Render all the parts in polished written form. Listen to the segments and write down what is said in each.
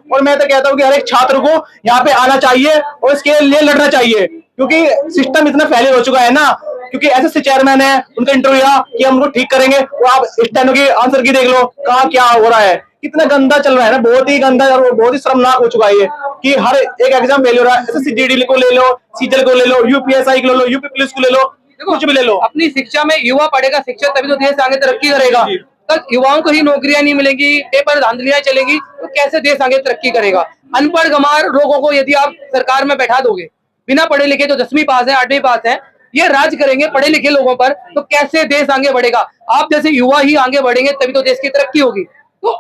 और मैं तो कहता हूँ कि हर एक छात्र को यहाँ पे आना चाहिए और इसके लिए लड़ना चाहिए, क्योंकि सिस्टम इतना फैले हो चुका है ना। क्योंकि एसएससी चेयरमैन है, उनका इंटरव्यू या कि हम उनको ठीक करेंगे, वो आप स्टेनो की आंसर की देख लो कहाँ क्या हो रहा है, कितना गंदा चल रहा है ना, बहुत ही गंदा और बहुत ही शर्मनाक हो चुका है ये कि हर एक एग्जाम फेल हो रहा है। एसएससी जीडी को ले लो, सीजल को ले लो, यूपीएसआई को ले लो, यूपी पुलिस को ले लो, कुछ भी ले लो। अपनी शिक्षा में युवा पढ़ेगा, शिक्षा तभी तो देश आगे तरक्की करेगा। अगर युवाओं को ही नौकरियां नहीं मिलेंगी, पेपर धांधलियां चलेगी, तो कैसे देश आगे तरक्की करेगा। अनपढ़ गंवार लोगों को यदि आप सरकार में बैठा दोगे, बिना पढ़े लिखे जो 10वीं पास है 8वीं पास है, ये राज करेंगे पढ़े लिखे लोगों पर, तो कैसे देश आगे बढ़ेगा। आप जैसे युवा ही आगे बढ़ेंगे तभी तो देश की तरक्की होगी। तो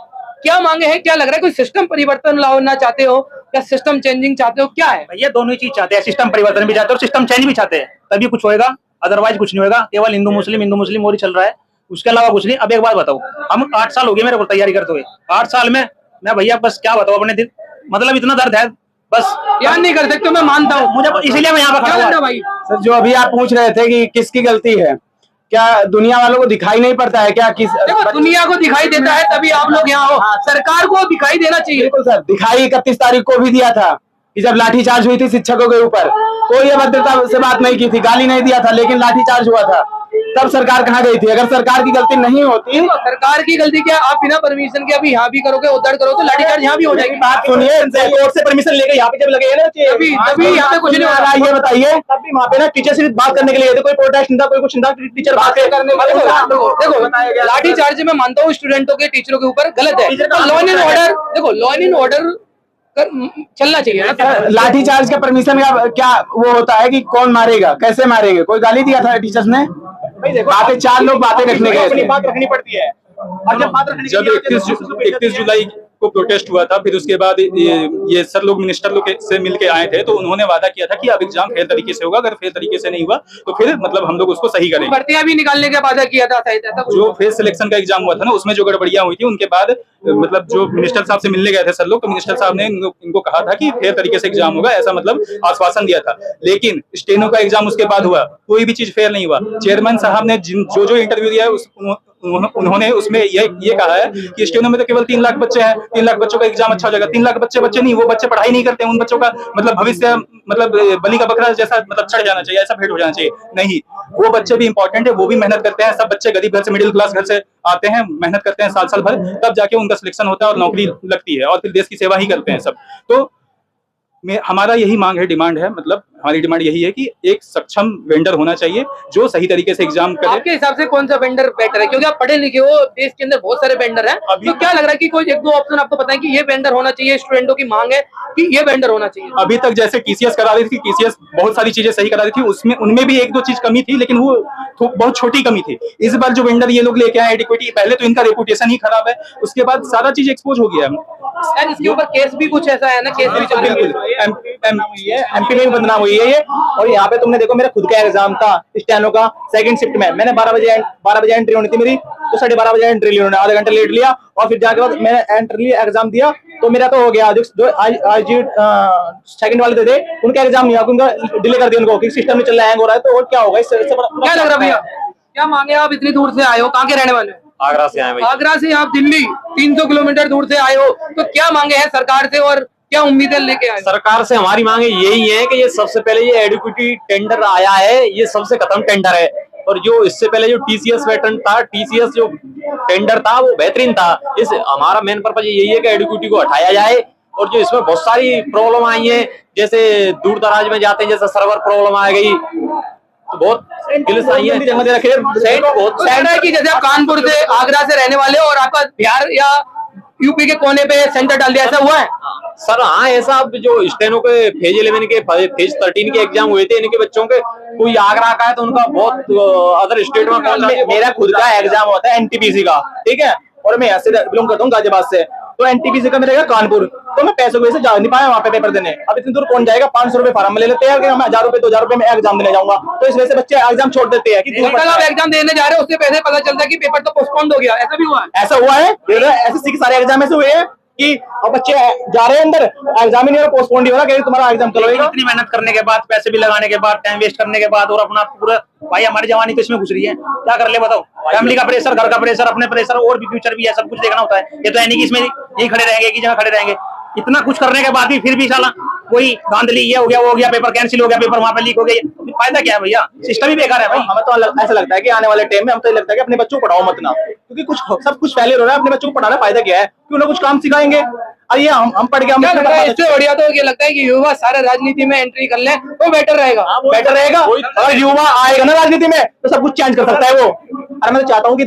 क्या मांगे हैं, क्या लग रहा है, कोई सिस्टम परिवर्तन लाना चाहते हो या सिस्टम चेंजिंग चाहते हो, क्या है? भैया दोनों ही चीज चाहते हैं, सिस्टम परिवर्तन भी चाहते हैं और सिस्टम चेंज भी चाहते हैं, तभी कुछ होएगा, अदरवाइज कुछ नहीं होगा। केवल हिंदू मुस्लिम और ही चल रहा है, उसके अलावा कुछ नहीं। अब एक बात बताओ, हम 8 साल हो गए मेरे को तैयारी करते हुए, 8 साल में मैं भैया बस क्या बताऊं अपने दिल, मतलब इतना दर्द है, बस याद नहीं कर सकते, मैं मानता हूँ, मुझे इसलिए मैं यहाँ पर खड़ा हूं भाई। सर जो अभी आप पूछ रहे थे कि किसकी गलती है, क्या दुनिया वालों को दिखाई नहीं पड़ता है क्या? देखो दुनिया को दिखाई देता है तभी आप लोग यहाँ हो, सरकार को दिखाई देना चाहिए। बिल्कुल सर, दिखाई 31 तारीख को भी दिया था कि जब लाठीचार्ज हुई थी शिक्षकों के ऊपर, कोई अभद्रता से बात नहीं की थी, गाली नहीं दिया था, लेकिन लाठीचार्ज हुआ था, तब सरकार कहाँ गई थी? अगर सरकार की गलती नहीं होती, सरकार की गलती क्या, आप बिना परमिशन के अभी यहाँ भी करोगे, उधर करो तो लाठीचार्ज यहाँ भी हो जाएगी। बात सुनिए, कोर्ट से परमिशन लेके यहाँ पे जब लगे ना, तभी यहाँ पे कुछ नहीं हो रहा। ये बताइए, तब भी वहाँ पे ना टीचर से बात करने के लिए, कोई प्रोटेस्ट नहीं था, कोई कुछ नहीं था, टीचर बात करने। देखो लाठीचार्ज मैं मानता हूँ स्टूडेंटों के, टीचरों के ऊपर गलत है, लॉ एंड ऑर्डर, देखो लॉ एंड ऑर्डर चलना चाहिए। लाठीचार्ज का परमिशन का क्या वो होता है कि कौन मारेगा, कैसे मारेंगे? कोई गाली दिया था टीचर्स ने? बातें 4 लोग बातें रखने गए, अपनी बात रखनी पड़ती है। और जब 31 जुलाई को प्रोटेस्ट हुआ था, फिर उसके बाद ये सर लोग मिनिस्टर लोग से मिलके आए थे, तो उन्होंने वादा किया था कि अब एग्जाम फेयर तरीके से होगा, अगर फेयर तरीके से नहीं हुआ तो फिर मतलब हम लोग उसको सही करेंगे। भर्तियां भी निकालने का वादा किया था, जो फेयर सिलेक्शन का एग्जाम हुआ था ना, उसमें जो गड़बड़ियां हुई थी, उनके बाद मतलब जो मिनिस्टर साहब से मिलने गए थे सर लोग, तो मिनिस्टर साहब ने इनको कहा था कि फेयर तरीके से एग्जाम होगा, ऐसा मतलब आश्वासन दिया था। लेकिन स्टेनो का एग्जाम उसके बाद हुआ, कोई भी चीज फेयर नहीं हुआ। चेयरमैन साहब ने जो इंटरव्यू दिया है उन्होंने उसमें ये कहा है कि स्टेनो में तो केवल 3 लाख बच्चे हैं, 3 लाख बच्चों का एग्जाम अच्छा हो जाएगा। 3 लाख बच्चे नहीं, वो बच्चे पढ़ाई नहीं करते हैं, उन बच्चों का मतलब भविष्य मतलब बलि का बकरा जैसा मतलब चढ़ जाना चाहिए, ऐसा भेंट हो जाना चाहिए। नहीं, वो बच्चे भी इंपॉर्टेंट है, वो भी मेहनत करते हैं। सब बच्चे गरीब घर से, मिडिल क्लास घर से आते हैं, मेहनत करते हैं साल भर, तब जाके उनका सिलेक्शन होता है और नौकरी लगती है और फिर देश की सेवा ही करते हैं सब। तो हमारा यही मांग है, डिमांड है, मतलब हमारी डिमांड यही है कि एक सक्षम वेंडर होना चाहिए जो सही तरीके से एग्जाम करे। आपके हिसाब से कौन सा वेंडर बेटर है, क्योंकि आप पढ़े लिखे हो, देश के अंदर बहुत सारे वेंडर हैं, तो क्या लग रहा है कि कोई 1-2 ऑप्शन आपको पता है कि ये वेंडर होना चाहिए, स्टूडेंटों की मांग है कि ये वेंडर होना चाहिए? अभी तक जैसे टीसीएस करा रही थी, टीसीएस बहुत सारी चीजें सही करा रही थी, उसमें उनमें भी 1-2 चीज कमी थी, लेकिन वो बहुत छोटी कमी थी। इस बार जो वेंडर ये लोग लेके आए एडिक्वेटी, पहले तो इनका रेपुटेशन ही खराब है, उसके बाद सारा चीज एक्सपोज हो गया है। इसके ऊपर केस भी कुछ ऐसा है ना, केस भी चल रही है, एमपी में भी बदनाम हुई है ये। और यहाँ पे तुमने देखो, मेरा खुद का एग्जाम था स्टेनो का, सेकंड शिफ्ट में, मैंने 12 बजे एंट्री होनी थी मेरी, तो 12:30 बजे एंट्री ली उन्होंने, आधा घंटा लेट लिया, और फिर जाके बाद मैंने एंट्री एग्जाम दिया, तो मेरा तो हो गया। जो आज सेकंड वाले थे उनका एग्जाम नहीं हुआ, उनका डिले कर दिया उनको कि सिस्टम में चल रहा है, हैंग हो रहा है। तो और क्या होगा इससे? क्या लग रहा है भैया, क्या मांगे? आप इतनी दूर से आए हो, कहाँ के रहने वाले हो? आगरा से आए भाई। आगरा से आप दिल्ली 300 किलोमीटर दूर से आए हो, तो क्या मांगे हैं सरकार से और क्या उम्मीदें लेके आए? सरकार से हमारी मांगे यही है कि ये सबसे पहले ये एडुकेटी टेंडर आया है, ये सबसे खत्म टेंडर है। और जो इससे पहले जो टीसीएस पैटर्न था, टीसीएस जो टेंडर था वो बेहतरीन था। इस हमारा मेन पर्पज यही है कि एडुकेटी को हटाया जाए। और जो इसमें बहुत सारी प्रॉब्लम आई है, जैसे दूर दराज में जाते हैं, जैसे सर्वर प्रॉब्लम आ गई, तो बहुत गिल्स आई है। बहुत सैड है कि जैसे आप कानपुर से, आगरा से रहने वाले हो और आपका बिहार या यूपी के कोने पे सेंटर डाल दिया, ऐसा हुआ है? सर हाँ, ऐसा जो स्टेनो के फेज 11 के फेज 13 के एग्जाम हुए थे इनके बच्चों के, कोई आगरा का है तो उनका बहुत अदर स्टेट में। मेरा खुद का एग्जाम होता है एनटीपीसी का, ठीक है, और मैं यहाँ से बिलोंग करता हूँ गाजियाबाद से, तो एनटीपीसी का मेरा कानपुर, तो मैं पैसों की वजह से जा नहीं पाया वहाँ पे पेपर देने। अब इतनी दूर कौन जाएगा? 500 रुपए फार्म में ले लेते हैं कि मैं 1000 रुपए 2000 रुपए में एग्जाम देने जाऊंगा, तो इस वजह से बच्चे एग्जाम छोड़ देते हैं कि आप एग्जाम देने जा रहे हो, उससे पहले पता चलता है कि पेपर तो पोस्टपोन हो गया, ऐसा भी हुआ है? ऐसा हुआ है, एसएससी के सारे एग्जाम ऐसे हुए हैं कि अब बच्चे जा रहे हैं अंदर, एग्जाम ही नहीं हो रहा, पोस्टपोन नहीं हो रहा, कि तुम्हारा एग्जाम कल होगा। इतनी मेहनत करने के बाद, पैसे भी लगाने के बाद, टाइम वेस्ट करने के बाद, और अपना पूरा भाई हमारी जवानी तो इसमें घुस रही है, क्या कर ले बताओ? फैमिली का प्रेशर, घर का प्रेशर, अपने प्रेशर, और भी फ्यूचर भी है, सब कुछ देखना होता है। ये तो है नहीं कि इसमें यही खड़े रहेंगे, एक ही जगह खड़े रहेंगे। इतना कुछ करने के बाद भी फिर भी साला कोई धांधली, ये हो गया वो हो गया, पेपर कैंसिल हो गया, पेपर वहां पे लीक हो गया, फायदा क्या है भैया? सिस्टम ही बेकार है भाई। हमें तो ऐसा लगता है कि आने वाले टाइम में हम तो ये लगता है कि अपने बच्चों को पढ़ाओ मत ना, क्योंकि कुछ सब कुछ फेलियर हो रहा है। अपने बच्चों को पढ़ाना फायदा क्या है? क्यों ना कुछ काम सिखाएंगे। और ये हम पढ़ के हम क्या लगता है, इससे बढ़िया तो ये लगता है कि युवा सारे राजनीति में एंट्री कर ले तो बेटर रहेगा। बेटर रहेगा। और युवा आएगा ना राजनीति में तो सब कुछ चेंज कर सकता है वो। और मैं तो चाहता हूँ कि